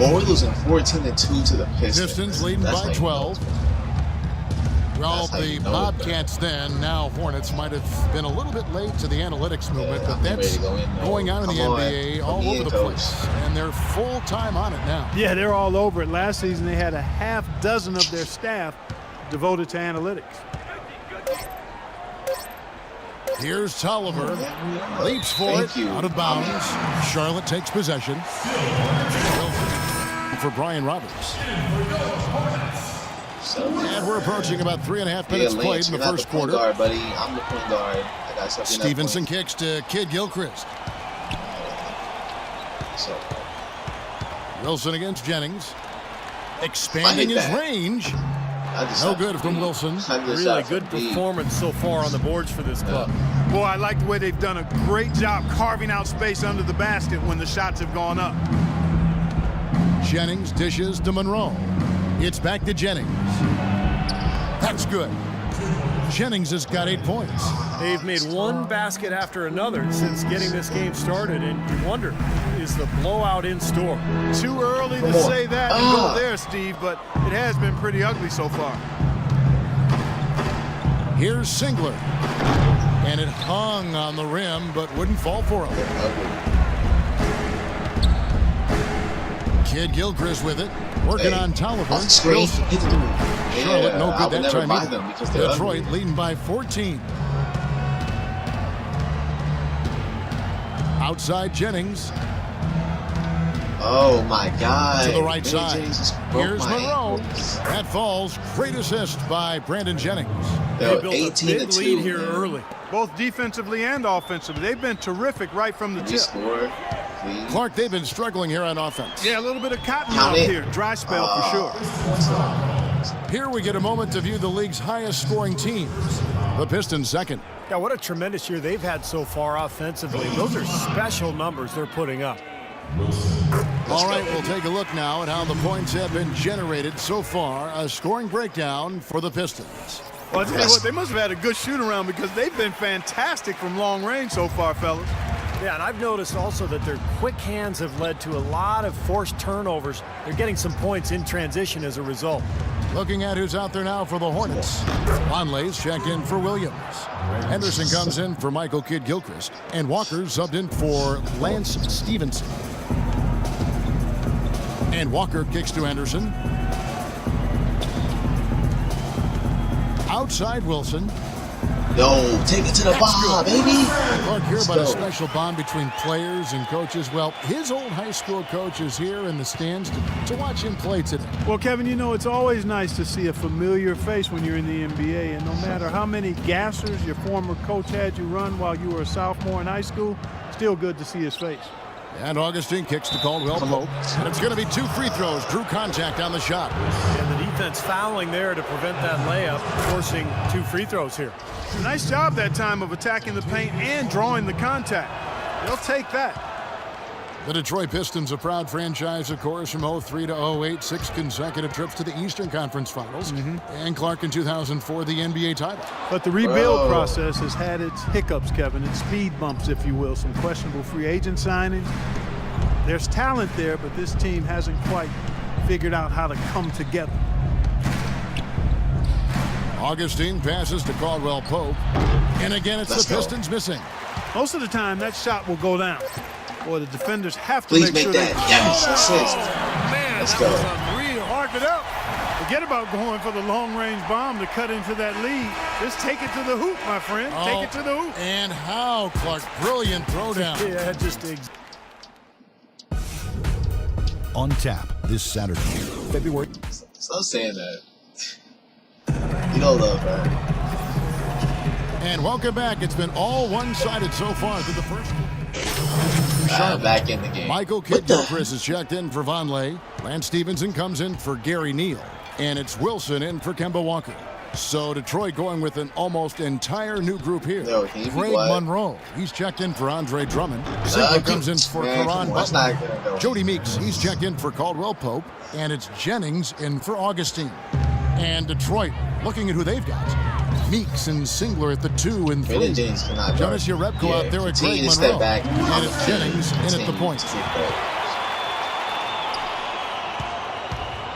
Well, we're losing 14-2 to the Pistons. Pistons leading by 12. Well, the Bobcats then, now Hornets, might have been a little bit late to the analytics movement, but that's going on in the NBA all over the place. And they're full-time on it now. Yeah, they're all over it. Last season, they had a half dozen of their staff devoted to analytics. Here's Tolliver. Leaps for it. Out of bounds. Charlotte takes possession. For Brian Roberts. And we're approaching about 3.5 minutes played in the first quarter. Guard, buddy. I'm the point guard. I got something. Stevenson kicks to Kid Gilchrist. Wilson against Jennings. Expanding his range. No good from Wilson. Really good performance so far on the boards for this club. Boy, I like the way they've done a great job carving out space under the basket when the shots have gone up. Jennings dishes to Monroe. It's back to Jennings. That's good. Jennings has got 8 points. They've made one basket after another since getting this game started, and you wonder, is the blowout in store? Too early to say that and go there, Steve, but it has been pretty ugly so far. Here's Singler. And it hung on the rim, but wouldn't fall for him. Kid Gilchrist with it. Working on Tolliver. Charlotte no good that time either. Detroit leading by 14. Outside Jennings. Oh my God. To the right side. Here's Monroe. That falls. Great assist by Brandon Jennings. They built a big lead here early. Both defensively and offensively. They've been terrific right from the tip. Clark, they've been struggling here on offense. Yeah, a little bit of cotton mouth here. Dry spell for sure. Here we get a moment to view the league's highest scoring teams. The Pistons second. Yeah, what a tremendous year they've had so far offensively. Those are special numbers they're putting up. All right, we'll take a look now at how the points have been generated so far. A scoring breakdown for the Pistons. Well, I'll tell you what, they must have had a good shoot-around because they've been fantastic from long range so far, fellas. Yeah, and I've noticed also that their quick hands have led to a lot of forced turnovers. They're getting some points in transition as a result. Looking at who's out there now for the Hornets. Vonleh's checked in for Williams. Henderson comes in for Michael Kidd Gilchrist. And Walker subbed in for Lance Stevenson. And Walker kicks to Henderson. Outside Wilson. Yo, take it to the bar, baby. Clark, hear about a special bond between players and coaches. Well, his old high school coach is here in the stands to watch him play today. Well, Kevin, you know, it's always nice to see a familiar face when you're in the NBA. And no matter how many gassers your former coach had you run while you were a sophomore in high school, still good to see his face. And Augustine kicks to Caldwell Pope. And it's going to be 2 free throws. Drew contact on the shot. And the defense fouling there to prevent that layup, forcing 2 free throws here. Nice job that time of attacking the paint and drawing the contact. They'll take that. The Detroit Pistons, a proud franchise, of course, from 03 to 08, 6 consecutive trips to the Eastern Conference Finals. And Clark in 2004, the NBA title. But the rebuild process has had its hiccups, Kevin, its speed bumps, if you will. Some questionable free agent signings. There's talent there, but this team hasn't quite figured out how to come together. Augustine passes to Caldwell Pope. And again, it's the Pistons missing. Most of the time, that shot will go down. Or the defenders have to make sure that. Yes, assist. Man, let's that go. was unreal. Hark it up. Forget about going for the long-range bomb to cut into that lead. Just take it to the hoop, my friend. Take it to the hoop. And how, Clark? Brilliant throwdown. Yeah, just on tap this Saturday, February. Stop saying that. You don't love her. And welcome back. It's been all one-sided so far through the first. Back in the game. Michael Kidd Gilchrist is checked in for Vonleh. Lance Stevenson comes in for Gary Neal. And it's Wilson in for Kemba Walker. So Detroit going with an almost entire new group here. Greg Monroe, he's checked in for Andre Drummond. Singler comes in for Karan Butler. Jody Meeks, he's checked in for Caldwell Pope. And it's Jennings in for Augustine. And Detroit, looking at who they've got. Meeks and Singler at the 2 and 3. Jonas Jerebko out there at Greg Monroe. And it's Jennings in at the point.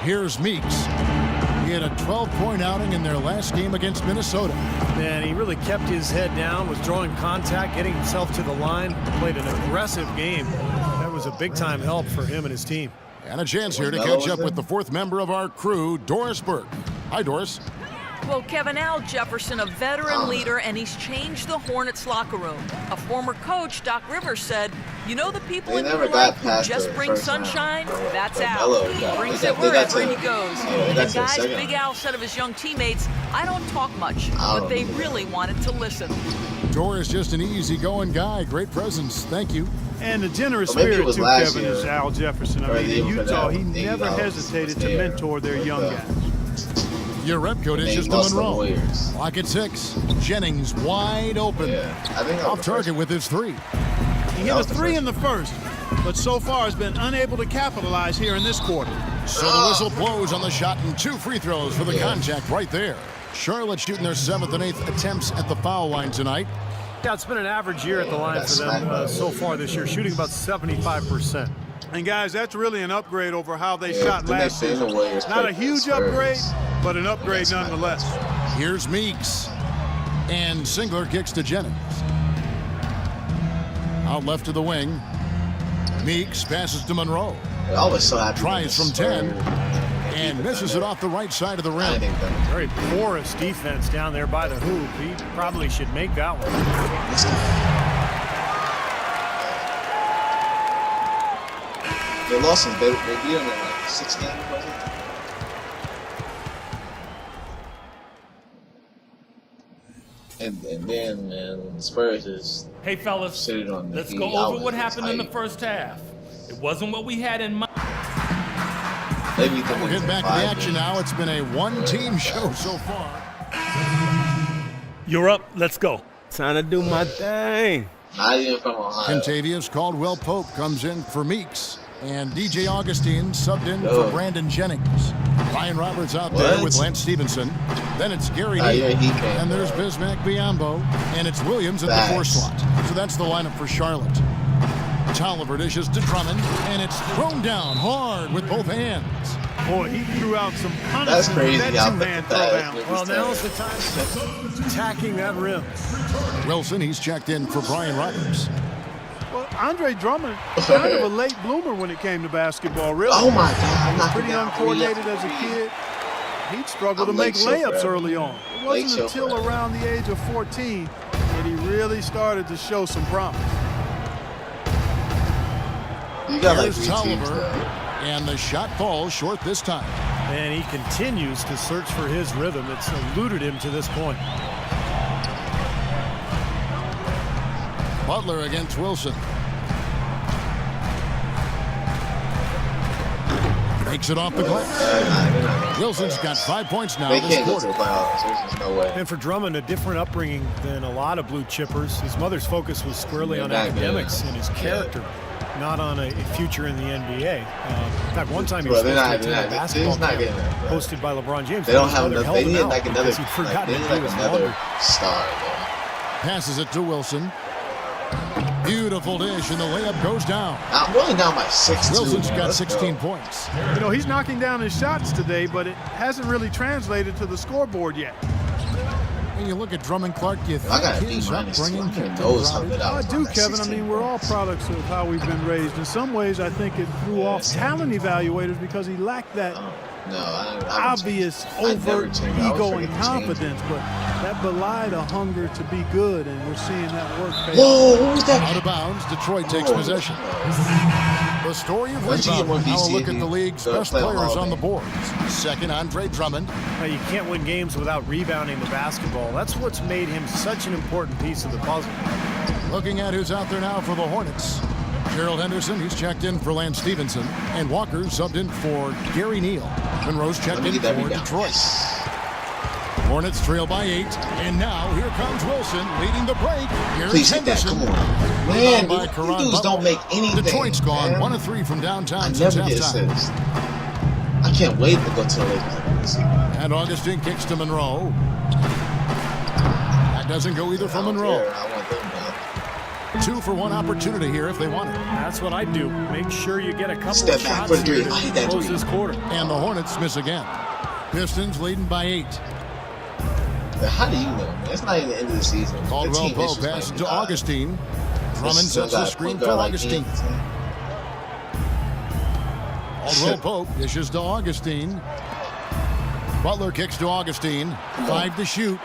Here's Meeks. He had a 12-point outing in their last game against Minnesota. Man, he really kept his head down, was drawing contact, getting himself to the line, played an aggressive game. That was a big-time help for him and his team. And a chance here to catch up with the fourth member of our crew, Doris Burke. Hi, Doris. Well, Kevin, Al Jefferson, a veteran leader, and he's changed the Hornets locker room. A former coach, Doc Rivers, said, you know the people in your life who just bring sunshine? That's Al. He brings it wherever he goes. And guys, Big Al said of his young teammates, I don't talk much, but they really wanted to listen. Doris, just an easygoing guy. Great presence. Thank you. And the generous spirit, too, Kevin, is Al Jefferson. I mean, in Utah, he never hesitated to mentor their young guys. Your rep code is just to Monroe. Clock at 6. Jennings wide open. Off target with his 3. He hit a 3 in the first, but so far has been unable to capitalize here in this quarter. So the whistle blows on the shot and 2 free throws for the contact right there. Charlotte shooting their 7th and 8th attempts at the foul line tonight. Yeah, it's been an average year at the line for them so far this year, shooting about 75%. And guys, that's really an upgrade over how they shot last season. Not a huge upgrade, but an upgrade nonetheless. Here's Meeks. And Singler kicks to Jennings. Out left to the wing. Meeks passes to Monroe. Tries from 10. And misses it off the right side of the rim. Very porous defense down there by the hoop. He probably should make that one. They lost them. They beat them in like 6 games, wasn't it? And then, man, Spurs is. Hey, fellas, let's go over what happened in the first half. It wasn't what we had in mind. We'll get back to the action now. It's been a one-team show so far. You're up. Let's go. Time to do my thing. Not even from Ohio. Contavious Caldwell-Pope comes in for Meeks. And DJ Augustine subbed in for Brandon Jennings. Ryan Roberts out there with Lance Stevenson. Then it's Gary Neal. And there's Bismack Biyombo. And it's Williams at the 4 slot. So that's the lineup for Charlotte. Tolliver dishes to Drummond. And it's thrown down hard with both hands. Boy, he threw out some punishment. That's crazy. That two-hand throwdown. Well, now's the time attacking that rim. Wilson, he's checked in for Brian Roberts. Well, Andre Drummond, kind of a late bloomer when it came to basketball, really. Oh, my God. Pretty uncoordinated as a kid. He'd struggle to make layups early on. It wasn't until around the age of 14 that he really started to show some promise. You got like Here's Tolliver, and the shot falls short this time. And he continues to search for his rhythm. It's eluded him to this point. Butler against Wilson. Makes it off the glass. Wilson's got 5 points now this quarter. And for Drummond, a different upbringing than a lot of blue chippers. His mother's focus was squarely on academics and his character, not on a future in the NBA. In fact, one time he was supposed to attend a basketball camp hosted by LeBron James. They don't have enough. They need like another star. Passes it to Wilson. Beautiful dish, and the layup goes down. I'm really down by 6. Wilson's got 16 points. You know, he's knocking down his shots today, but it hasn't really translated to the scoreboard yet. When you look at Drummond Clark, you think his upbringing can I do, Kevin. I mean, we're all products of how we've been raised. In some ways, I think it threw off talent evaluators because he lacked that obvious, overt ego and confidence, but that belied a hunger to be good, and we're seeing that work pay off. Whoa, what was that? Out of bounds, Detroit takes possession. The story of rebound, how a look at the league's best players on the boards. Second, Andre Drummond. Now, you can't win games without rebounding the basketball. That's what's made him such an important piece of the puzzle. Looking at who's out there now for the Hornets. Gerald Henderson, he's checked in for Lance Stevenson. And Walker subbed in for Gary Neal. Monroe's checked in for Detroit. Hornets trail by 8. And now here comes Wilson leading the break. Here's Henderson. Come on. Man, these dudes don't make anything. Detroit's gone 1 of 3 from downtown since halftime. I can't wait to go to the Lakers. And Augustine kicks to Monroe. That doesn't go either for Monroe. 2-for-1 opportunity here if they want it. That's what I do. Make sure you get a couple Step of back shots for here three. to close this quarter. And the Hornets miss again. Pistons leading by 8. How do you know, man? It's not even the end of the season. Caldwell Pope passes to Augustine. Drummond sets the screen for Augustine. Caldwell Pope dishes to Augustine. Butler kicks to Augustine. 5 to shoot.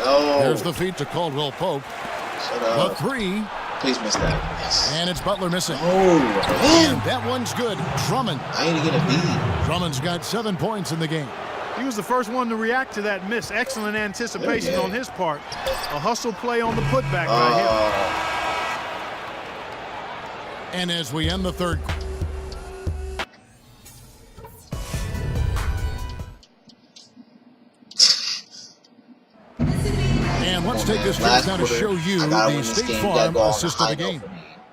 No. There's the feed to Caldwell Pope. Shut up. The 3. Please miss that. Yes. And it's Butler missing. Oh. And that one's good. Drummond. I need to get a beat. Drummond's got 7 points in the game. He was the first one to react to that miss. Excellent anticipation on his part. A hustle play on the putback by him. And as we end the third. And let's take this chance now to show you the State Farm assist of the game.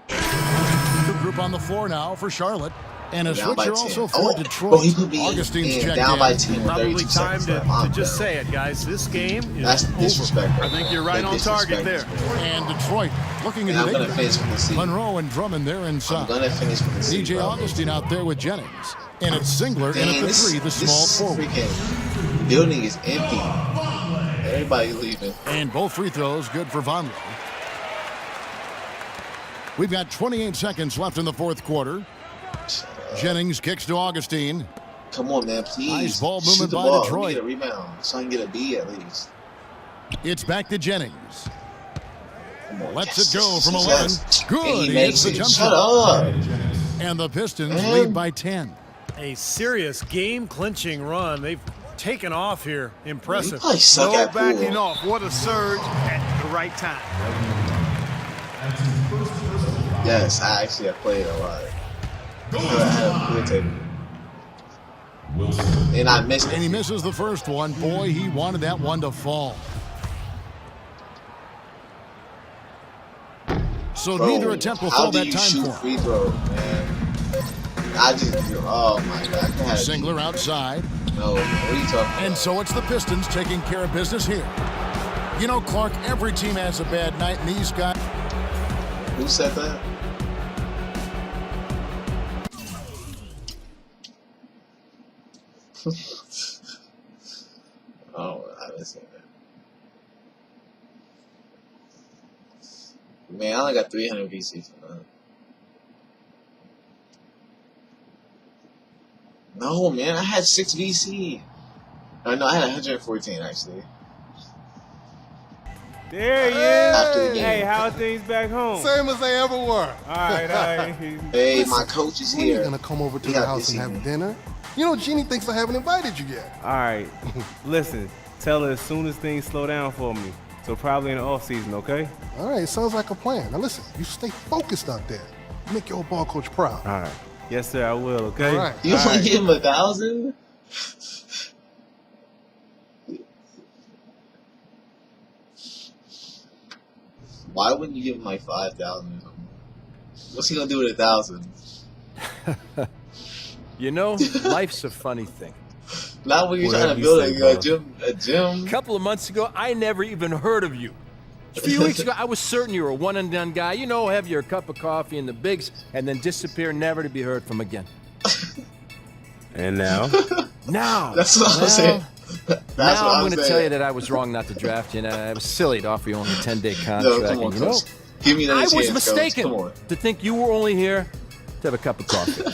The group on the floor now for Charlotte. And a switcher also for Detroit. Augustine's checked down in. by 10 Probably time to just say it, guys. This game is disrespectful. I think you're right on target there. And Detroit looking at it. Monroe and Drummond there inside. I'm gonna finish with the DJ Augustine out there with Jennings. And it's Singler in at the 3, the small forward. Freaking building is empty. Everybody leaving. And both free throws good for Vonleh. We've got 28 seconds left in the fourth quarter. Jennings kicks to Augustine. Come on, man, please. Nice ball movement Shoot the by ball. Detroit. Get a rebound so I can get a B at least. It's back to Jennings. Lets Yes, it go from yes. 11. Good. And he He makes hits the it. jump Shut shot. up. And the Pistons lead by 10. a serious game-clinching run. They've taken off here. Impressive. I suck No at pool. backing off. What a surge at the right time. Yes, I actually have played a lot. I had a good table. And I missed it. And he misses the first one. Boy, he wanted that one to fall. So Bro, neither attempt will how fall do that you time shoot for him. free throws, man? I just, oh my God. I had Singler outside. No, what are you talking about? And so it's the Pistons taking care of business here. You know, Clark, every team has a bad night, and these guys... Who said that? Oh, I haven't seen that. Man, I only got 300 VC for that. No, man, I had 6 VC. No, I had 114 actually. There he After the is. game. Hey, how are things back home? Same as they ever were. All right, all right. Hey, my coach is When are here. you gonna come over to He the got house and busy. have dinner? You know, Jeannie thinks I haven't invited you yet. All right. Listen, tell her as soon as things slow down for me. So probably in the off season, okay? All right, sounds like a plan. Now listen, you stay focused out there. Make your old ball coach proud. All right. Yes, sir, I will, okay? All right. You All only right. give him 1,000? Why wouldn't you give him like 5,000 or something? What's he gonna do with 1,000? You know, life's a funny thing. Not when you're trying Whatever to you build say, a gym. A couple of months ago, I never even heard of you. A few weeks ago, I was certain you were a one-and-done guy. You know, have your cup of coffee in the bigs and then disappear, never to be heard from again. And now? Now. That's what I'm saying. That's now what I'm going to tell you saying. that I was wrong not to draft you, and it was silly to offer you only a 10-day contract. No, come on, and, you know, coach. Give me that I chance, was coach. mistaken Come on. to think you were only here to have a cup of coffee.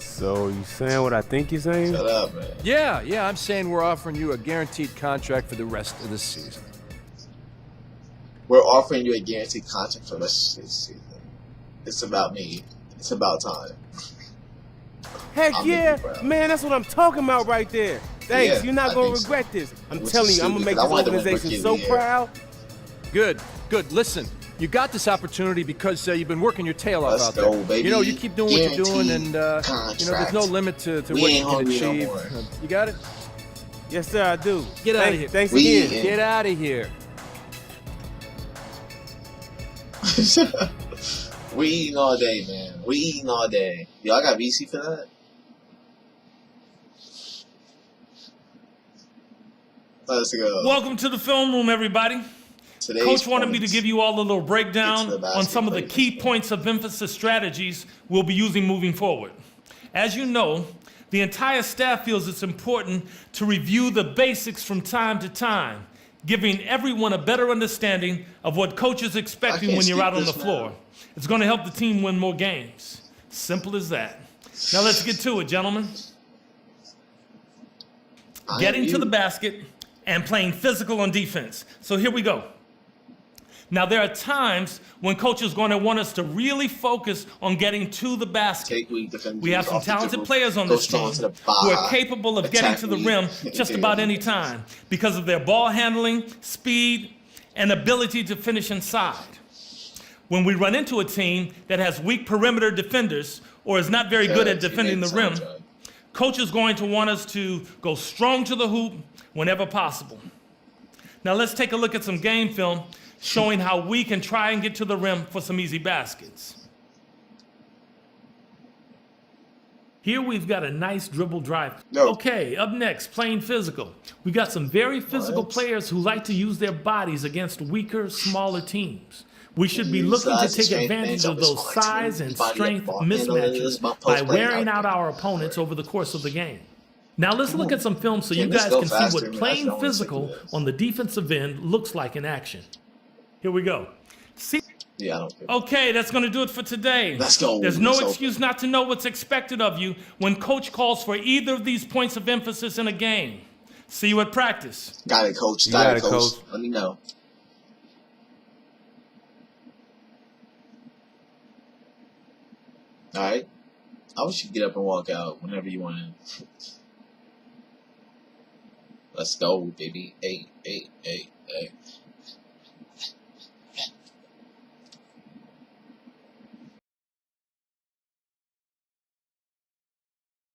So you saying what I think you're saying? Shut up, man. Yeah, I'm saying we're offering you a guaranteed contract for the rest of the season. We're offering you a guaranteed contract for the rest of this season. It's about me. It's about time. Heck I'll make yeah, you proud. man, that's what I'm talking about right there. Thanks, Yeah, you're not I going think to so. regret this. I'm Which telling is you, I'm going to stupid, make 'cause I this wanted to win organization Rookie of so the Year. proud. Good. Listen, you got this opportunity because you've been working your tail off Let's out go, there. baby. You know, you keep doing what you're doing, and Guaranteed you know, there's contract. no limit to We what ain't you can hungry no achieve. more. Uh, You got it? Yes, sir, I do. Get outta here. Thanks We again. ain't- Get out of here. We eating all day, man. We eating all day. Yo, I got VC for that? Let's go. Welcome to the film room, everybody. Coach wanted me to give you all a little breakdown on some of the key points of emphasis strategies we'll be using moving forward. As you know, the entire staff feels it's important to review the basics from time to time, giving everyone a better understanding of what coach is expecting when you're out on the floor. It's going to help the team win more games. Simple as that. Now let's get to it, gentlemen. Getting to the basket and playing physical on defense. So here we go. Now, there are times when coach is going to want us to really focus on getting to the basket. We have some talented players on this team who are capable of getting to the rim just about any time because of their ball handling, speed, and ability to finish inside. When we run into a team that has weak perimeter defenders or is not very good at defending the rim, coach is going to want us to go strong to the hoop whenever possible. Now let's take a look at some game film showing how we can try and get to the rim for some easy baskets. Here we've got a nice dribble drive. Okay, up next, playing physical. We got some very physical players who like to use their bodies against weaker, smaller teams. We should be looking to take advantage of those size and strength mismatches by wearing out our opponents over the course of the game. Now let's look at some film so you guys can see what playing physical on the defensive end looks like in action. Here we go. See? Yeah, I don't care. Okay, that's going to do it for today. Let's go. There's no excuse not to know what's expected of you when coach calls for either of these points of emphasis in a game. See you at practice. Got it, coach. Got it, coach. Let me know. All right. I wish you could get up and walk out whenever you want to. Let's go, baby. Hey.